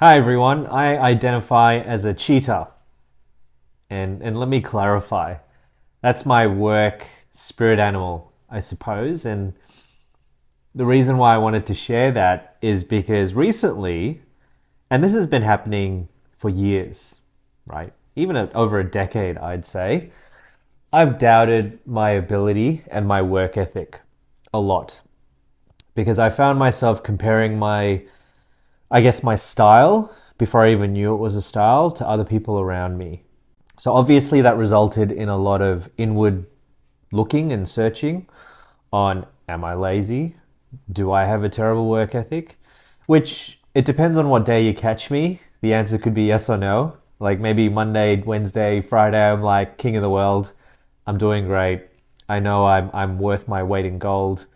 Hi everyone, I identify as a cheetah. And let me clarify. That's my work spirit animal, I suppose. And the reason why I wanted to share that is because recently, and this has been happening for years, right? Even over a decade, I'd say, I've doubted my ability and my work ethic a lot because I found myself comparing my style, before I even knew it was a style, to other people around me. So obviously that resulted in a lot of inward looking and searching on, am I lazy? Do I have a terrible work ethic? Which it depends on what day you catch me. The answer could be yes or no. Like maybe Monday, Wednesday, Friday, I'm like king of the world. I'm doing great. I know I'm worth my weight in gold.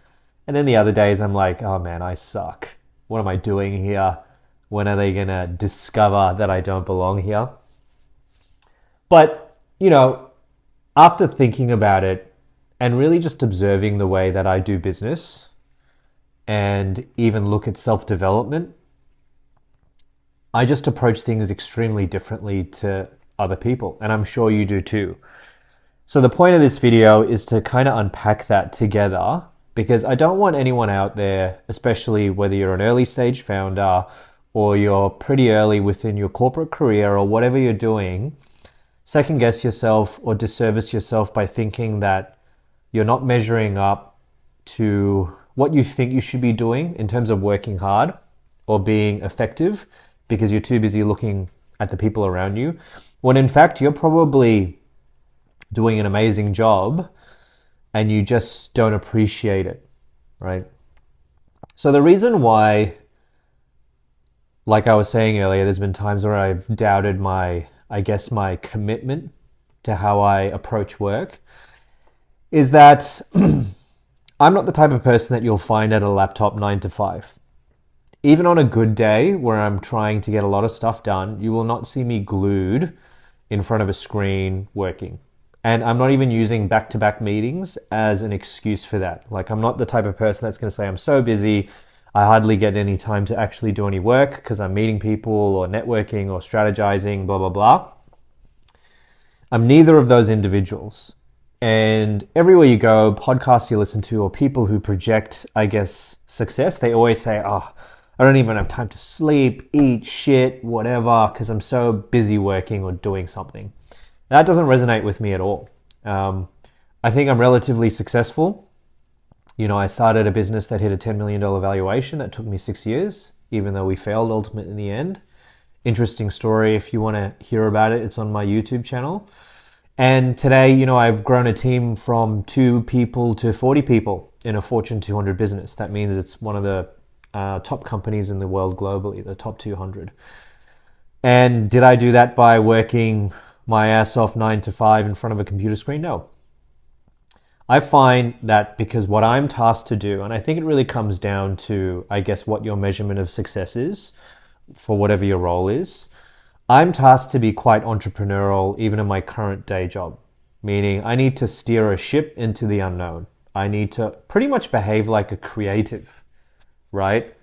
And then the other days I'm like, oh man, I suck. What am I doing here? When are they going to discover that I don't belong here? But, after thinking about it and really just observing the way that I do business and even look at self-development, I just approach things extremely differently to other people. And I'm sure you do too. So the point of this video is to kind of unpack that together, because I don't want anyone out there, especially whether you're an early stage founder or you're pretty early within your corporate career or whatever you're doing, second guess yourself or disservice yourself by thinking that you're not measuring up to what you think you should be doing in terms of working hard or being effective because you're too busy looking at the people around you, when in fact you're probably doing an amazing job and you just don't appreciate it, right? So the reason why, like I was saying earlier, there's been times where I've doubted my commitment to how I approach work, is that I'm not the type of person that you'll find at a laptop 9 to 5. Even on a good day where I'm trying to get a lot of stuff done, you will not see me glued in front of a screen working. And I'm not even using back-to-back meetings as an excuse for that. Like, I'm not the type of person that's going to say, I'm so busy, I hardly get any time to actually do any work because I'm meeting people or networking or strategizing, blah, blah, blah. I'm neither of those individuals. And everywhere you go, podcasts you listen to or people who project, success, they always say, oh, I don't even have time to sleep, eat, shit, whatever, because I'm so busy working or doing something. That doesn't resonate with me at all. I think I'm relatively successful. I started a business that hit a $10 million valuation. That took me 6 years, even though we failed ultimately in the end. Interesting story. If you want to hear about it, it's on my YouTube channel. And today, I've grown a team from 2 people to 40 people in a Fortune 200 business. That means it's one of the top companies in the world globally, the top 200. And did I do that by working my ass off 9 to 5 in front of a computer screen? No. I find that because what I'm tasked to do, and I think it really comes down to, what your measurement of success is for whatever your role is. I'm tasked to be quite entrepreneurial even in my current day job, meaning I need to steer a ship into the unknown. I need to pretty much behave like a creative, right?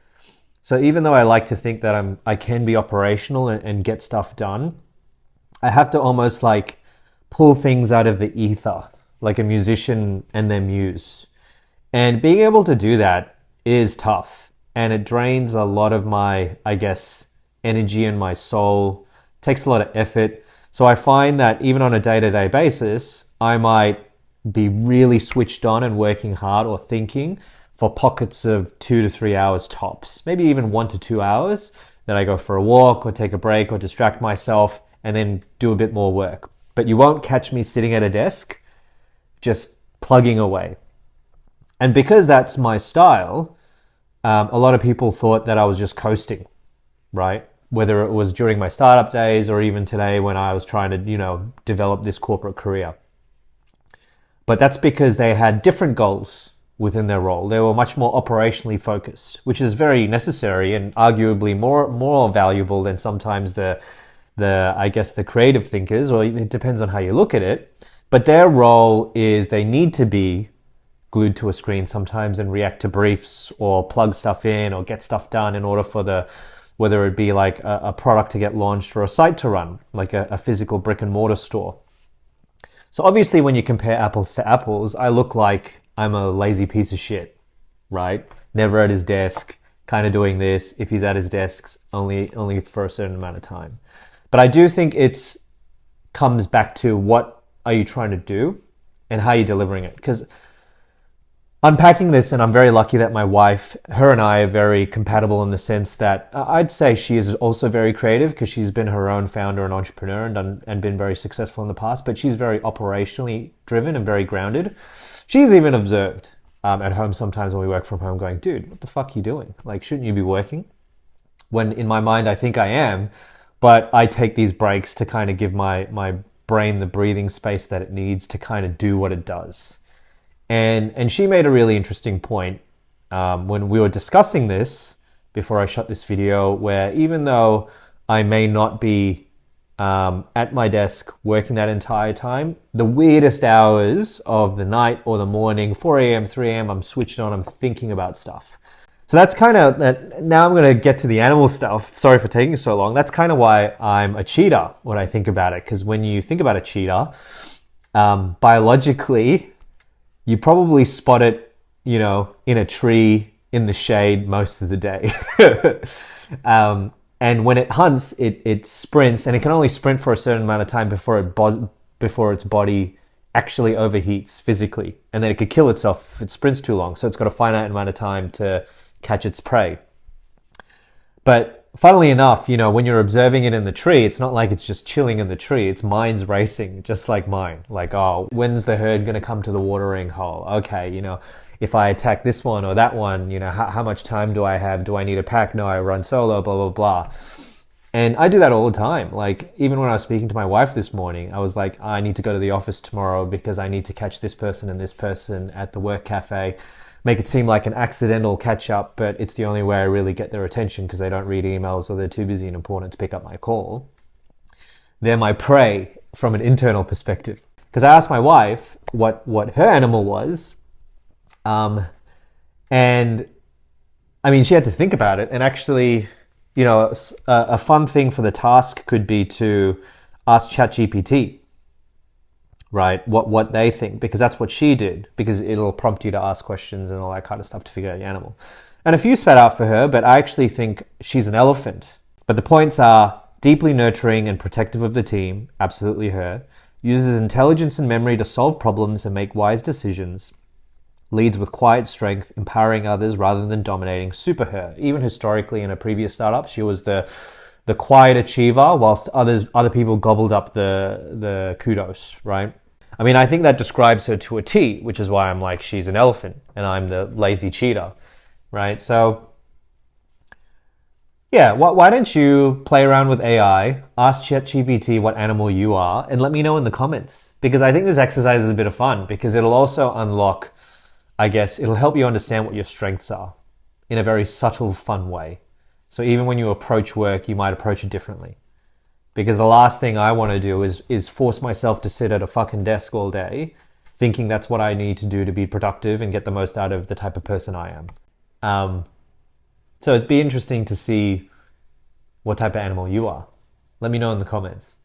So even though I like to think that I can be operational and get stuff done, I have to almost like pull things out of the ether, like a musician and their muse. And being able to do that is tough. And it drains a lot of my, energy and my soul. It takes a lot of effort. So I find that even on a day-to-day basis, I might be really switched on and working hard or thinking for pockets of 2 to 3 hours tops, maybe even 1 to 2 hours. Then I go for a walk or take a break or distract myself and then do a bit more work. But you won't catch me sitting at a desk just plugging away. And because that's my style, a lot of people thought that I was just coasting, right? Whether it was during my startup days or even today when I was trying to, develop this corporate career. But that's because they had different goals within their role. They were much more operationally focused, which is very necessary and arguably more valuable than sometimes the creative thinkers, or it depends on how you look at it. But their role is they need to be glued to a screen sometimes and react to briefs or plug stuff in or get stuff done in order for the whether it be like a product to get launched or a site to run, like a physical brick and mortar store. So obviously when you compare apples to apples, I look like I'm a lazy piece of shit, right? Never at his desk, kind of doing this. If he's at his desk, only for a certain amount of time. But I do think it's comes back to what are you trying to do and how you're delivering it. Because unpacking this, and I'm very lucky that my wife, her and I are very compatible in the sense that I'd say she is also very creative because she's been her own founder and entrepreneur and been very successful in the past, but she's very operationally driven and very grounded. She's even observed at home sometimes when we work from home going, dude, what the fuck are you doing? Like, shouldn't you be working? When in my mind, I think I am, but I take these breaks to kind of give my brain the breathing space that it needs to kind of do what it does. And she made a really interesting point when we were discussing this before I shot this video, where even though I may not be at my desk working that entire time, the weirdest hours of the night or the morning, 4 a.m., 3 a.m., I'm switched on, I'm thinking about stuff. So that's kind of, now I'm going to get to the animal stuff. Sorry for taking so long. That's kind of why I'm a cheetah when I think about it. Because when you think about a cheetah, biologically, you probably spot it, you know, in a tree, in the shade most of the day. And when it hunts, it sprints, and it can only sprint for a certain amount of time before its body actually overheats physically. And then it could kill itself if it sprints too long. So it's got a finite amount of time to catch its prey. But funnily enough, you know, when you're observing it in the tree, it's not like it's just chilling in the tree. Its mind's racing, just like mine. Like, oh, when's the herd going to come to the watering hole? Okay, you know, if I attack this one or that one, you know, how much time do I have? Do I need a pack? No, I run solo, blah, blah, blah. And I do that all the time. Like, even when I was speaking to my wife this morning, I was like, I need to go to the office tomorrow because I need to catch this person and this person at the work cafe. Make it seem like an accidental catch up, but it's the only way I really get their attention because they don't read emails or they're too busy and important to pick up my call. They're my prey from an internal perspective. Because I asked my wife what her animal was, and I mean, she had to think about it. And actually, you know, a fun thing for the task could be to ask ChatGPT, right, what they think, because that's what she did, because it'll prompt you to ask questions and all that kind of stuff to figure out the animal. And a few spat out for her, but I actually think she's an elephant. But the points are deeply nurturing and protective of the team, absolutely her, uses intelligence and memory to solve problems and make wise decisions, leads with quiet strength, empowering others rather than dominating, super her. Even historically in a previous startup, she was the quiet achiever, whilst other people gobbled up the kudos, right? I mean, I think that describes her to a T, which is why I'm like, she's an elephant and I'm the lazy cheetah, right? So yeah, why don't you play around with AI, ask ChatGPT what animal you are, and let me know in the comments. Because I think this exercise is a bit of fun, because it'll also unlock, I guess, it'll help you understand what your strengths are in a very subtle, fun way. So even when you approach work, you might approach it differently. Because the last thing I want to do is force myself to sit at a fucking desk all day, thinking that's what I need to do to be productive and get the most out of the type of person I am. So it'd be interesting to see what type of animal you are. Let me know in the comments.